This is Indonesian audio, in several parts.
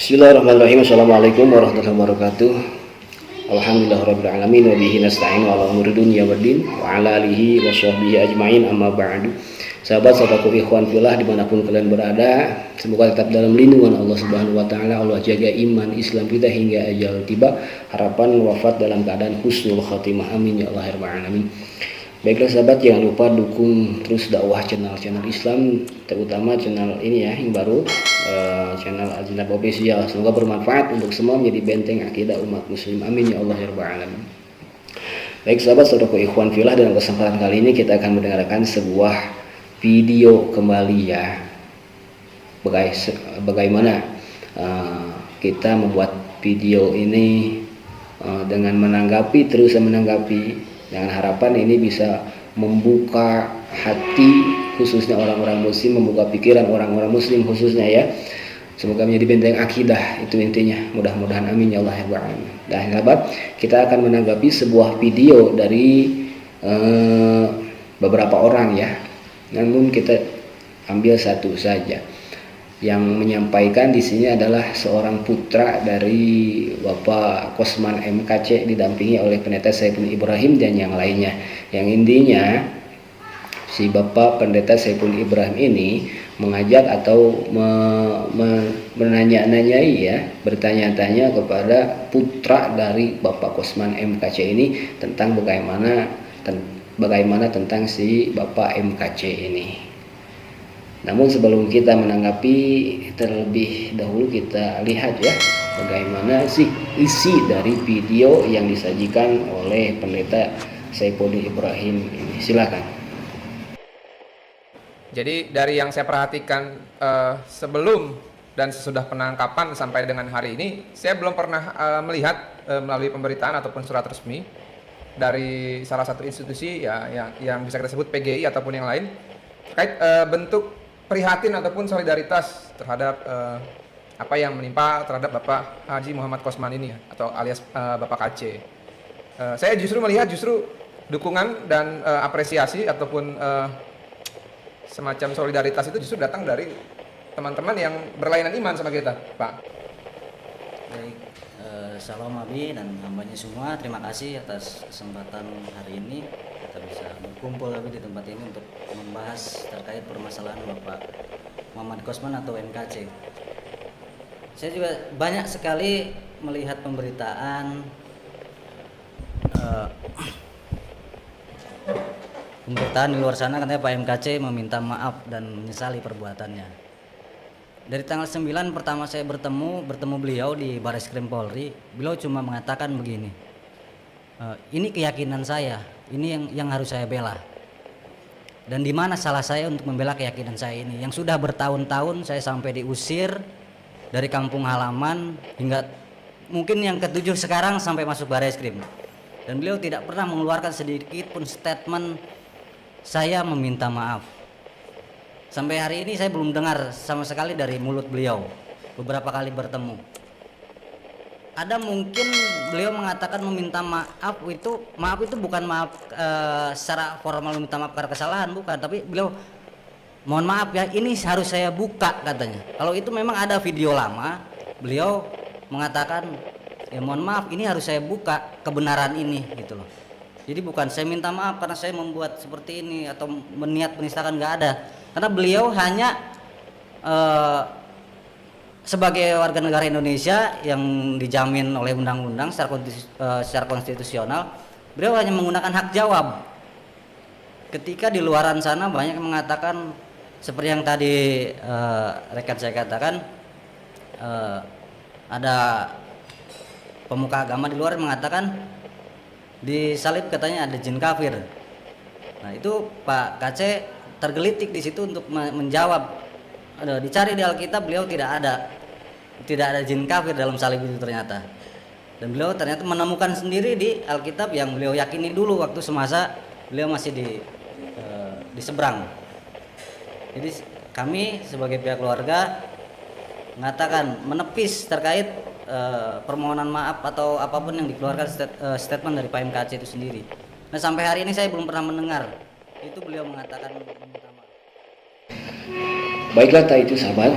Bismillahirrahmanirrahim. Assalamualaikum warahmatullahi wabarakatuh. Alhamdulillahirabbil alamin wa bihi nasta'inu ala umuri dunya waddin wa ala alihi washabbihi ajmain amma ba'du. Sahabat-sahabatku ikhwan fillah dimanapun kalian berada, semoga tetap dalam lindungan Allah Subhanahu wa taala. Allah jaga iman Islam kita hingga ajal tiba. Harapan wafat dalam keadaan husnul khatimah. Amin ya Allah rabbal alamin. Baiklah sahabat, jangan lupa dukung terus dakwah channel-channel Islam, terutama channel ini ya yang baru, channel Azinab Official. Semoga bermanfaat untuk semua, menjadi benteng akidah umat muslim. Amin ya Allah ya rabbal alamin. Baik sahabat, saudaraku ikhwan fillah, dalam kesempatan kali ini kita akan mendengarkan sebuah video kembali ya, bagaimana kita membuat video ini dengan menanggapi dengan harapan ini bisa membuka hati khususnya orang-orang muslim, membuka pikiran orang-orang muslim khususnya ya. Semoga menjadi benteng akidah, itu intinya. Mudah-mudahan amin ya Allah ya rabbal alamin. Dan sahabat, kita akan menanggapi sebuah video dari beberapa orang ya. Namun kita ambil satu saja. Yang menyampaikan di sini adalah seorang putra dari Bapak Kosman MKC didampingi oleh Pendeta Saiful Ibrahim dan yang lainnya. Yang intinya si Bapak Pendeta Saiful Ibrahim ini mengajak atau menanya-nanyai ya, bertanya-tanya kepada putra dari Bapak Kosman MKC ini tentang bagaimana tentang si Bapak MKC ini. Namun sebelum kita menanggapi, terlebih dahulu kita lihat ya bagaimana sih isi dari video yang disajikan oleh Pendeta Saiful Ibrahim ini. Silakan. Jadi dari yang saya perhatikan sebelum dan sesudah penangkapan sampai dengan hari ini, saya belum pernah melihat melalui pemberitaan ataupun surat resmi dari salah satu institusi ya yang bisa kita sebut PGI ataupun yang lain terkait bentuk prihatin ataupun solidaritas terhadap apa yang menimpa terhadap Bapak Haji Muhammad Kosman ini ya, atau alias Bapak KC. Saya justru melihat dukungan dan apresiasi ataupun semacam solidaritas itu justru datang dari teman-teman yang berlainan iman sama kita, Pak. Baik, Salam Abi dan hambanya semua, terima kasih atas kesempatan hari ini kita bisa berkumpul di tempat ini untuk membahas terkait permasalahan Bapak Muhammad Kosman atau MKC. Saya juga banyak sekali melihat pemberitaan di luar sana, katanya Pak MKC meminta maaf dan menyesali perbuatannya. Dari tanggal 9 pertama saya bertemu beliau di Bareskrim Polri, beliau cuma mengatakan begini, ini keyakinan saya, ini yang harus saya bela. Dan di mana salah saya untuk membela keyakinan saya ini, yang sudah bertahun-tahun saya sampai diusir dari kampung halaman hingga mungkin yang ketujuh sekarang sampai masuk Bareskrim. Dan beliau tidak pernah mengeluarkan sedikit pun statement saya meminta maaf. Sampai hari ini saya belum dengar sama sekali dari mulut beliau. Beberapa kali bertemu, ada mungkin beliau mengatakan meminta maaf itu bukan maaf secara formal meminta maaf karena kesalahan, bukan, tapi beliau mohon maaf ya, ini harus saya buka katanya. Kalau itu memang ada video lama, beliau mengatakan ya mohon maaf, ini harus saya buka kebenaran ini gitu loh. Jadi bukan saya minta maaf karena saya membuat seperti ini atau berniat menistakan, nggak ada. Karena beliau hanya sebagai warga negara Indonesia yang dijamin oleh undang-undang secara konstitusional, beliau hanya menggunakan hak jawab. Ketika di luaran sana banyak yang mengatakan seperti yang tadi rekan saya katakan, ada pemuka agama di luar yang mengatakan di salib katanya ada jin kafir. Nah itu Pak KC tergelitik di situ untuk menjawab. Dicari di Alkitab, beliau tidak ada jin kafir dalam salib itu ternyata. Dan beliau ternyata menemukan sendiri di Alkitab yang beliau yakini dulu waktu semasa beliau masih di seberang. Jadi kami sebagai pihak keluarga mengatakan menepis terkait permohonan maaf atau apapun yang dikeluarkan statement dari Pak MKC itu sendiri. Nah sampai hari ini saya belum pernah mendengar itu beliau mengatakan meminta maaf. Baiklah, tak itu sahabat,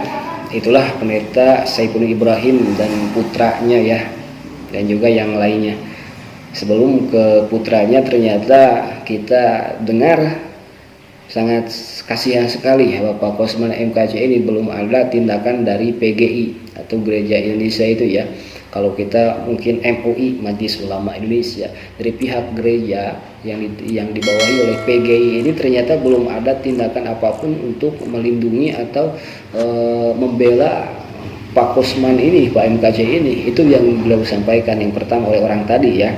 itulah pendeta Saipul Ibrahim dan putranya ya, dan juga yang lainnya. Sebelum ke putranya, ternyata kita dengar sangat kasihan sekali ya, Bapak Kosman MKC ini belum ada tindakan dari PGI atau Gereja Indonesia itu ya. Kalau kita mungkin MUI, Majelis Ulama Indonesia, dari pihak gereja yang dibawahi oleh PGI ini ternyata belum ada tindakan apapun untuk melindungi atau membela Pak Kosman ini, Pak MKC ini. Itu yang beliau sampaikan yang pertama oleh orang tadi ya.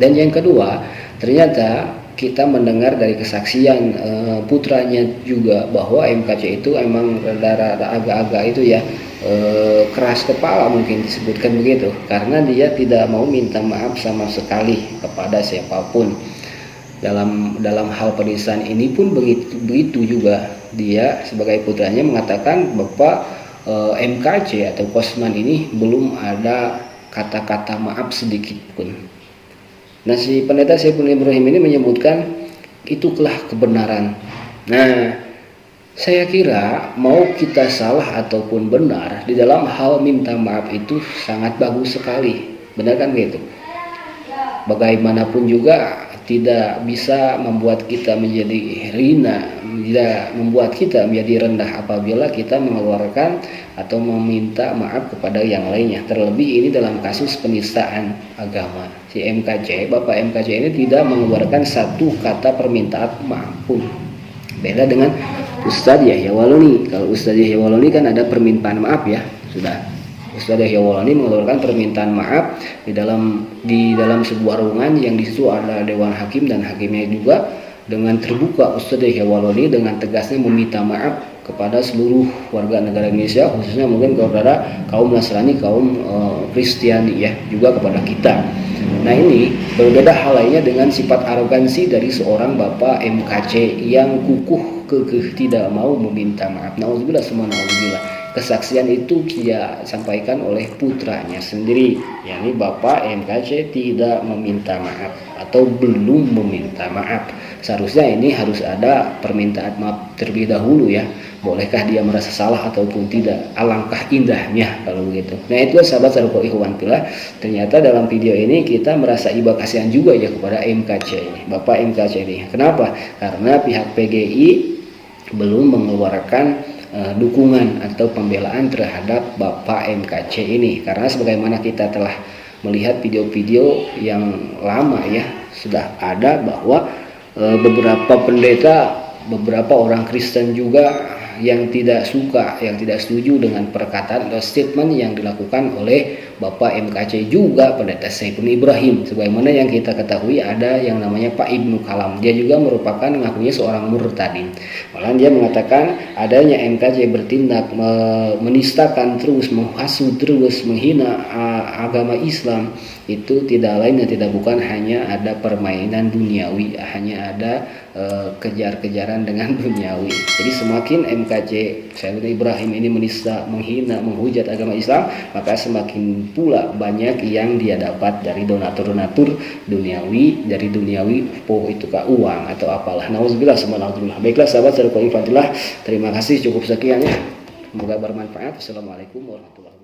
Dan yang kedua, ternyata kita mendengar dari kesaksian putranya juga bahwa MKC itu emang rada-rada agak-agak itu ya, keras kepala mungkin disebutkan begitu, karena dia tidak mau minta maaf sama sekali kepada siapapun. Dalam hal penistaan ini pun begitu juga, dia sebagai putranya mengatakan bahwa MKC atau Kosman ini belum ada kata-kata maaf sedikit pun. Nah, si pendeta Saipul Ibrahim ini menyebutkan itulah kebenaran. Nah, saya kira mau kita salah ataupun benar, di dalam hal minta maaf itu sangat bagus sekali. Benar kan gitu? Bagaimanapun juga tidak bisa membuat kita menjadi hina, tidak membuat kita menjadi rendah apabila kita mengeluarkan atau meminta maaf kepada yang lainnya. Terlebih ini dalam kasus penistaan agama. Si MKC, Bapak MKC ini tidak mengeluarkan satu kata permintaan maaf pun. Beda dengan Ustadz Yahya Waloni. Kalau Ustadz Yahya Waloni kan ada permintaan maaf ya, sudah. Ustadz Yahya Waloni mengeluarkan permintaan maaf di dalam sebuah ruangan yang di situ ada dewan hakim dan hakimnya juga dengan terbuka. Ustadz Yahya Waloni dengan tegasnya meminta maaf kepada seluruh warga negara Indonesia, khususnya mungkin kepada kaum Nasrani, kaum Kristiani ya, juga kepada kita. Nah, ini berbeda hal lainnya dengan sifat arogansi dari seorang Bapak MKC yang kukuh kekeh tidak mau meminta maaf. Nauzubillah semua nauzubillah. Kesaksian itu dia sampaikan oleh putranya sendiri, yakni Bapak MKC tidak meminta maaf atau belum meminta maaf. Seharusnya ini harus ada permintaan maaf terlebih dahulu ya. Bolehkah dia merasa salah ataupun tidak? Alangkah indahnya kalau begitu. Nah, itu sahabat saudara ikhwan fillah, ternyata dalam video ini kita merasa iba kasihan juga ya kepada MKC ini, Bapak MKC ini. Kenapa? Karena pihak PGI belum mengeluarkan dukungan atau pembelaan terhadap Bapak MKC ini, karena sebagaimana kita telah melihat video-video yang lama ya, sudah ada bahwa beberapa pendeta, beberapa orang Kristen juga yang tidak suka, yang tidak setuju dengan perkataan atau statement yang dilakukan oleh Bapak MKC juga pendeta Saipul Ibrahim. Sebagaimana yang kita ketahui ada yang namanya Pak Ibnu Kalam, dia juga merupakan ngakunya seorang murtadin. Malah dia mengatakan adanya MKC bertindak menistakan terus, menghasut terus, menghina agama Islam, itu tidak lain dan tidak bukan hanya ada permainan duniawi, hanya ada kejar-kejaran dengan duniawi. Jadi semakin MKC Saipul Ibrahim ini menista, menghina, menghujat agama Islam, maka semakin pula banyak yang dia dapat dari donatur-donatur duniawi, dari duniawi itu kah uang atau apalah. Nauzubillah semua nauzubillah. Baiklah sahabat saudara Fadilah, terima kasih, cukup sekian ya. Semoga bermanfaat. Assalamualaikum warahmatullahi wabarakatuh.